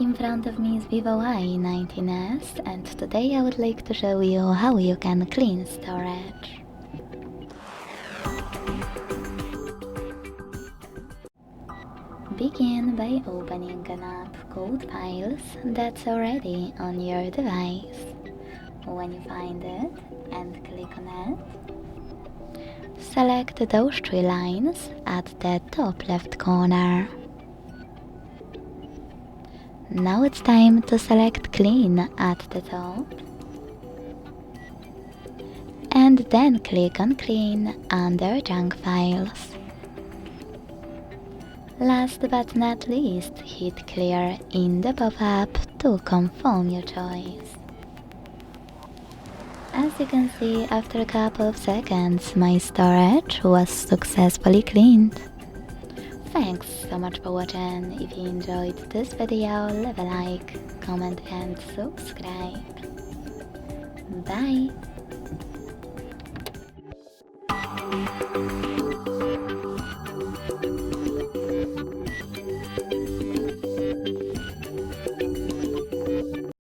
In front of me is VIVO Y19s, and today I would like to show you how you can clean storage. Begin by opening an app called Files that's already on your device. When you find it and click on it, select those three lines at the top left corner. Now it's time to select Clean at the top, and then click on Clean under Junk Files. Last but not least, hit Clear in the pop-up to confirm your choice. As you can see, after a couple of seconds, my storage was successfully cleaned. Thanks so much for watching. If you enjoyed this video, leave a like, comment and subscribe. Bye!